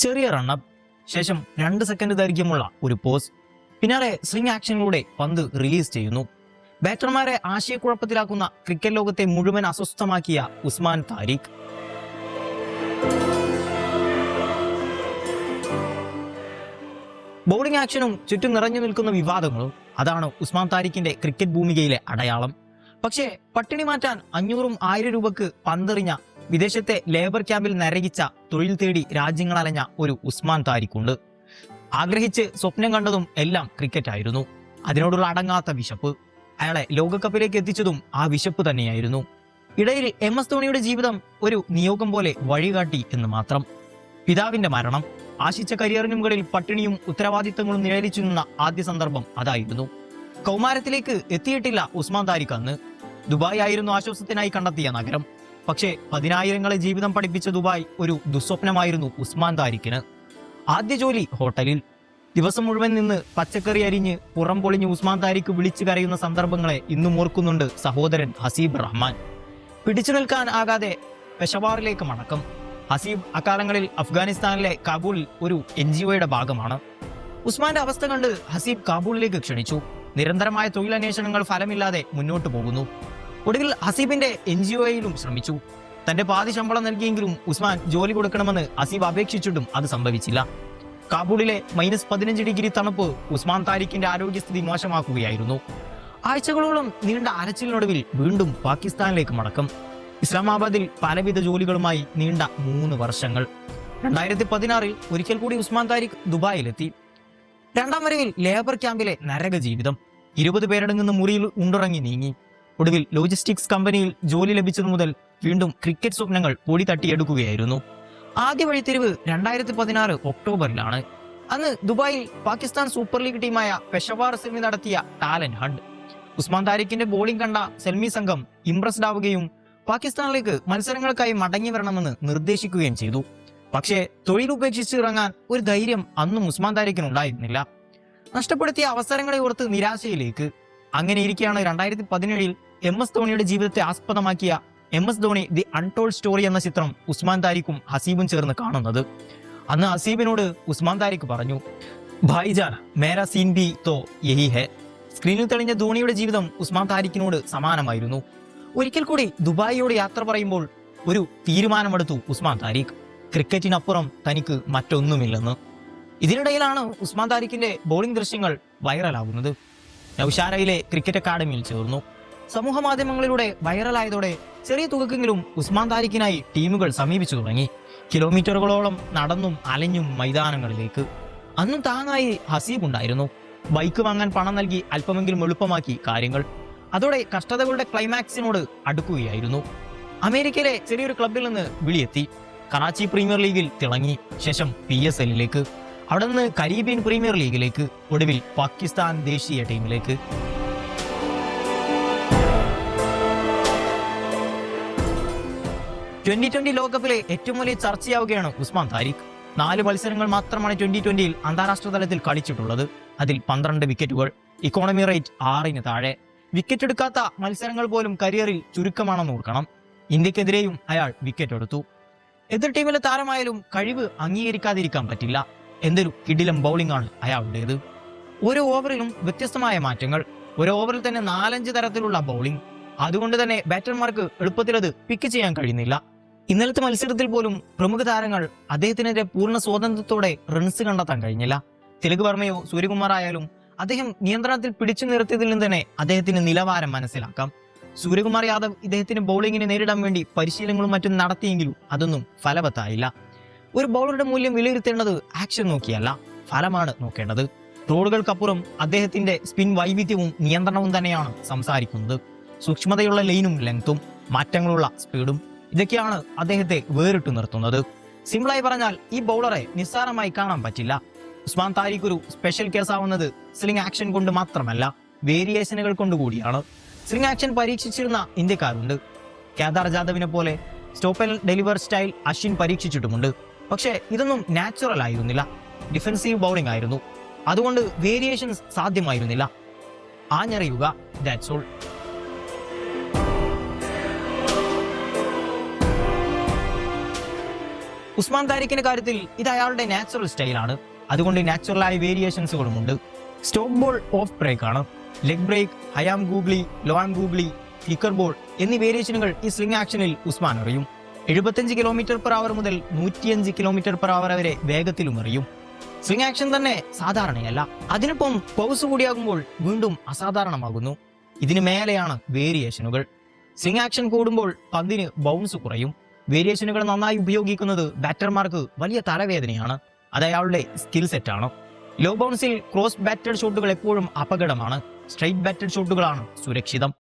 ചെറിയ റണ്ണപ്പ്, ശേഷം 2 സെക്കൻഡ് ദൈർഘ്യമുള്ള ഒരു പോസ്, പിന്നാലെ സ്വിംഗ് ആക്ഷനിലൂടെ പന്ത് റിലീസ് ചെയ്യുന്നു. ബാറ്റർമാരെ ആശയക്കുഴപ്പത്തിലാക്കുന്ന ക്രിക്കറ്റ് ലോകത്തെ മുഴുവൻ അസ്വസ്ഥമാക്കിയ ഉസ്മാൻ താരിഖ്. ബൗളിംഗ് ആക്ഷനും ചുറ്റും നിറഞ്ഞു നിൽക്കുന്ന വിവാദങ്ങളും അതാണ് ഉസ്മാൻ താരിഖിന്റെ ക്രിക്കറ്റ് ഭൂമികയിലെ അടയാളം. പക്ഷേ പട്ടിണി മാറ്റാൻ 500,000 രൂപക്ക് പന്തെറിഞ്ഞ, വിദേശത്തെ ലേബർ ക്യാമ്പിൽ നരകിച്ച, തൊഴിൽ തേടി രാജ്യങ്ങളലഞ്ഞ ഒരു ഉസ്മാൻ താരിഖുണ്ട്. ആഗ്രഹിച്ച് സ്വപ്നം കണ്ടതും എല്ലാം ക്രിക്കറ്റ് ആയിരുന്നു. അതിനോടുള്ള അടങ്ങാത്ത വിശപ്പ് അയാളെ ലോകകപ്പിലേക്ക് എത്തിച്ചതും ആ വിശപ്പ് തന്നെയായിരുന്നു. ഇടയിൽ MS ധോണിയുടെ ജീവിതം ഒരു നിയോഗം പോലെ വഴികാട്ടി എന്ന് മാത്രം. പിതാവിന്റെ മരണം, ആശിച്ച കരിയറിന് മുകളിൽ പട്ടിണിയും ഉത്തരവാദിത്തങ്ങളും നിഴലിച്ചു നിന്ന ആദ്യ സന്ദർഭം അതായിരുന്നു. കൗമാരത്തിലേക്ക് എത്തിയിട്ടില്ല ഉസ്മാൻ താരിഖ് അന്ന്. ദുബായ് ആയിരുന്നു ആശ്വാസത്തിനായി കണ്ടെത്തിയ നഗരം. പക്ഷേ 10,000-ങ്ങളെ ജീവിതം പഠിപ്പിച്ച ദുബായ് ഒരു ദുസ്വപ്നമായിരുന്നു ഉസ്മാൻ താരിഖിന്. ആദ്യ ജോലി ഹോട്ടലിൽ. ദിവസം മുഴുവൻ നിന്ന് പച്ചക്കറി അരിഞ്ഞ് പുറം പൊളിഞ്ഞ് ഉസ്മാൻ താരിഖ് വിളിച്ചു കരയുന്ന സന്ദർഭങ്ങളെ ഇന്നും ഓർക്കുന്നുണ്ട് സഹോദരൻ ഹസീബ് റഹ്മാൻ. പിടിച്ചു നിൽക്കാൻ ആകാതെ പെഷവാറിലേക്ക് മടക്കം. ഹസീബ് അക്കാലങ്ങളിൽ അഫ്ഗാനിസ്ഥാനിലെ കാബൂളിൽ ഒരു NGOയുടെ ഭാഗമാണ്. ഉസ്മാന്റെ അവസ്ഥ കണ്ട് ഹസീബ് കാബൂളിലേക്ക് ക്ഷണിച്ചു. നിരന്തരമായ തൊഴിലന്വേഷണങ്ങൾ ഫലമില്ലാതെ മുന്നോട്ടു പോകുന്നു. ഒടുവിൽ ഹസീബിന്റെ NGOയിലും ശ്രമിച്ചു. തന്റെ പാതി ശമ്പളം നൽകിയെങ്കിലും ഉസ്മാൻ ജോലി കൊടുക്കണമെന്ന് ഹസീബ് അപേക്ഷിച്ചിട്ടും അത് സംഭവിച്ചില്ല. കാബൂളിലെ -15 ഡിഗ്രി തണുപ്പ് ഉസ്മാൻ താരിഖിന്റെ ആരോഗ്യസ്ഥിതി മോശമാക്കുകയായിരുന്നു. ആഴ്ചകളോളം നീണ്ട അരച്ചിലിനൊടുവിൽ വീണ്ടും പാകിസ്ഥാനിലേക്ക് മടക്കം. ഇസ്ലാമാബാദിൽ പലവിധ ജോലികളുമായി നീണ്ട 3 വർഷങ്ങൾ. 2016 ഒരിക്കൽ കൂടി ഉസ്മാൻ താരിഖ് ദുബായിലെത്തി. 2ാം വരവിൽ ലേബർ ക്യാമ്പിലെ നരക ജീവിതം. 20 പേരടങ്ങുന്ന മുറിയിൽ ഉണ്ടുറങ്ങി നീങ്ങി. ഒടുവിൽ ലോജിസ്റ്റിക്സ് കമ്പനിയിൽ ജോലി ലഭിച്ചതു മുതൽ വീണ്ടും ക്രിക്കറ്റ് സ്വപ്നങ്ങൾ പൊടി തട്ടിയെടുക്കുകയായിരുന്നു. ആദ്യ വഴിത്തിരിവ് 2016 ഒക്ടോബറിലാണ്. അന്ന് ദുബായിൽ പാകിസ്ഥാൻ സൂപ്പർ ലീഗ് ടീമായ പെഷവാർ സെൽമി നടത്തിയ ടാലന്റ് ഹണ്ട്. ഉസ്മാൻ താരിഖിന്റെ ബോളിംഗ് കണ്ട സെൽമി സംഘം ഇംപ്രസ്ഡ് ആവുകയും പാകിസ്ഥാനിലേക്ക് മത്സരങ്ങൾക്കായി മടങ്ങി വരണമെന്ന് നിർദ്ദേശിക്കുകയും ചെയ്തു. പക്ഷേ തൊഴിലുപേക്ഷിച്ച് ഇറങ്ങാൻ ഒരു ധൈര്യം അന്നും ഉസ്മാൻ താരിഖിനുണ്ടായിരുന്നില്ല. നഷ്ടപ്പെടുത്തിയ അവസരങ്ങളെ ഓർത്ത് നിരാശയിലേക്ക്. അങ്ങനെ ഇരിക്കെയാണ് 2017 MS ധോണിയുടെ ജീവിതത്തെ ആസ്പദമാക്കിയ MS Dhoni the untold story എന്ന ചിത്രം ഉസ്മാൻ താരിഖും ഹസീബും ചേർന്ന് കാണുന്നത്. അന്ന് ഹസീബിനോട് ഉസ്മാൻ താരിഖ് പറഞ്ഞു, ഭായിജാൻ മേരാ സീൻ ബി തോ യഹി ഹെ. സ്ക്രീനിൽ തെളിഞ്ഞ ധോണിയുടെ ജീവിതം ഉസ്മാൻ താരിഖിനോട് സമാനമായിരുന്നു. ഒരിക്കൽ കൂടി ദുബായിയോട് യാത്ര പറയുമ്പോൾ ഒരു തീരുമാനമെടുത്തു ഉസ്മാൻ താരിഖ്. ക്രിക്കറ്റിനപ്പുറം തനിക്ക് മറ്റൊന്നുമില്ലെന്ന്. ഇതിനിടയിലാണ് ഉസ്മാൻ താരിഖിന്റെ ബോളിംഗ് ദൃശ്യങ്ങൾ വൈറലാകുന്നത്. നൗഷാരയിലെ ക്രിക്കറ്റ് അക്കാദമിയിൽ ചേർന്നു. സമൂഹ മാധ്യമങ്ങളിലൂടെ വൈറലായതോടെ ചെറിയ തുകക്കെങ്കിലും ഉസ്മാൻ താരിഖിനായി ടീമുകൾ സമീപിച്ചു തുടങ്ങി. കിലോമീറ്ററുകളോളം നടന്നും അലഞ്ഞും മൈതാനങ്ങളിലേക്ക്. അന്നും താങ്ങായി ഹസീബ് ഉണ്ടായിരുന്നു. ബൈക്ക് വാങ്ങാൻ പണം നൽകി അല്പമെങ്കിലും എളുപ്പമാക്കി കാര്യങ്ങൾ. അതോടെ കഷ്ടതകളുടെ ക്ലൈമാക്സിനോട് അടുക്കുകയായിരുന്നു. അമേരിക്കയിലെ ചെറിയൊരു ക്ലബിൽ നിന്ന് വിളിയെത്തി. കറാച്ചി പ്രീമിയർ ലീഗിൽ തിളങ്ങി. ശേഷം PSLലേക്ക്, അവിടെ നിന്ന് കരീബിയൻ പ്രീമിയർ ലീഗിലേക്ക്, ഒടുവിൽ പാകിസ്ഥാൻ ദേശീയ ടീമിലേക്ക്. T20 ലോകകപ്പിലെ ഏറ്റവും വലിയ ചർച്ചയാവുകയാണ് ഉസ്മാൻ താരിഖ്. 4 മത്സരങ്ങൾ മാത്രമാണ് T20 അന്താരാഷ്ട്ര തലത്തിൽ കളിച്ചിട്ടുള്ളത്. അതിൽ 12 വിക്കറ്റുകൾ. ഇക്കോണമി റേറ്റ് 6-ന് താഴെ. വിക്കറ്റ് എടുക്കാത്ത മത്സരങ്ങൾ പോലും കരിയറിൽ ചുരുക്കമാണെന്ന് ഓർക്കണം. ഇന്ത്യക്കെതിരെയും അയാൾ വിക്കറ്റ് എടുത്തു. എതിർ ടീമിലെ താരമായാലും കഴിവ് അംഗീകരിക്കാതിരിക്കാൻ പറ്റില്ല. എന്തൊരു കിടിലം ബൗളിംഗ് ആണ് അയാളുടേത്. ഓരോ ഓവറിലും വ്യത്യസ്തമായ മാറ്റങ്ങൾ. ഒരു ഓവറിൽ തന്നെ 4-5 തരത്തിലുള്ള ബൗളിംഗ്. അതുകൊണ്ട് തന്നെ ബാറ്റർമാർക്ക് എളുപ്പത്തിൽ അത് പിക്ക് ചെയ്യാൻ കഴിയുന്നില്ല. ഇന്നലത്തെ മത്സരത്തിൽ പോലും പ്രമുഖ താരങ്ങൾ അദ്ദേഹത്തിനെതിരെ പൂർണ്ണ സ്വാതന്ത്ര്യത്തോടെ റൺസ് കണ്ടെത്താൻ കഴിഞ്ഞില്ല. തിലക് വർമ്മയോ സൂര്യകുമാർ ആയാലും അദ്ദേഹം നിയന്ത്രണത്തിൽ പിടിച്ചു നിർത്തിയതിൽ നിന്ന് തന്നെ അദ്ദേഹത്തിന്റെ നിലവാരം മനസ്സിലാക്കാം. സൂര്യകുമാർ യാദവ് ഇദ്ദേഹത്തിന് ബൗളിങ്ങിനെ നേരിടാൻ വേണ്ടി പരിശീലനങ്ങളും മറ്റും നടത്തിയെങ്കിലും അതൊന്നും ഫലവത്തായില്ല. ഒരു ബൗളറുടെ മൂല്യം വിലയിരുത്തേണ്ടത് ആക്ഷൻ നോക്കിയല്ല, ഫലമാണ് നോക്കേണ്ടത്. റോഡുകൾക്കപ്പുറം അദ്ദേഹത്തിന്റെ സ്പിൻ വൈവിധ്യവും നിയന്ത്രണവും തന്നെയാണ് സംസാരിക്കുന്നത്. സൂക്ഷ്മതയുള്ള ലൈനും ലെങ്തും, മാറ്റങ്ങളുള്ള സ്പീഡും, ഇതൊക്കെയാണ് അദ്ദേഹത്തെ വേറിട്ടു നിർത്തുന്നത്. സിമ്പിളായി പറഞ്ഞാൽ ഈ ബൗളറെ നിസ്സാരമായി കാണാൻ പറ്റില്ല. ഉസ്മാൻ താരിഖ് ഒരു സ്പെഷ്യൽ കേസാവുന്നത് സ്ലിംഗ് ആക്ഷൻ കൊണ്ട് മാത്രമല്ല, വേരിയേഷനുകൾ കൊണ്ടുകൂടിയാണ്. സ്ലിംഗ് ആക്ഷൻ പരീക്ഷിച്ചിരുന്ന ഇന്ത്യക്കാരുണ്ട്. കേദാർ ജാദവിനെ പോലെ stop and deliver style Ashwin പരീക്ഷിച്ചിട്ടുമുണ്ട്. പക്ഷേ ഇതൊന്നും നാച്ചുറൽ ആയിരുന്നില്ല, ഡിഫൻസീവ് ബൗളിംഗ് ആയിരുന്നു. അതുകൊണ്ട് വേരിയേഷൻസ് സാധ്യമായിരുന്നില്ല. ആഞ്ഞറിയുക, ദാറ്റ്സ് ഓൾ. ഉസ്മാൻ താരിഖിന്റെ കാര്യത്തിൽ ഇത് അയാളുടെ നാച്ചുറൽ സ്റ്റൈലാണ്. അതുകൊണ്ട് നാച്ചുറലായ വേരിയേഷൻസുകളുമുണ്ട്. സ്റ്റോപ്പ് ബോൾ ഓഫ് ബ്രേക്ക് ആണ്. Leg break, high arm googly, long googly, flicker ball എന്നീ വേരിയേഷനുകൾ ഈ സ്വിംഗ് ആക്ഷനിൽ ഉസ്മാൻ എറിയും. 75 km/h മുതൽ 105 km/h വരെ വേഗത്തിലും എറിയും. സ്വിംഗ് ആക്ഷൻ തന്നെ സാധാരണയല്ല. അതിനൊപ്പം പൗസ് കൂടിയാകുമ്പോൾ വീണ്ടും അസാധാരണമാകുന്നു. ഇതിന് മേലെയാണ് വേരിയേഷനുകൾ. സ്വിംഗ് ആക്ഷൻ കൂടുമ്പോൾ പന്തിന് ബൗൺസ് കുറയും. വേരിയേഷനുകൾ നന്നായി ഉപയോഗിക്കുന്നത് ബാറ്റർമാർക്ക് വലിയ തലവേദനയാണ്. അത് അയാളുടെ സ്കിൽ സെറ്റാണ്. ലോ ബൗൺസിൽ ക്രോസ് ബാറ്റഡ് ഷോട്ടുകൾ എപ്പോഴും അപകടമാണ്. സ്ട്രൈറ്റ് ബാറ്റഡ് ഷോട്ടുകളാണ് സുരക്ഷിതം.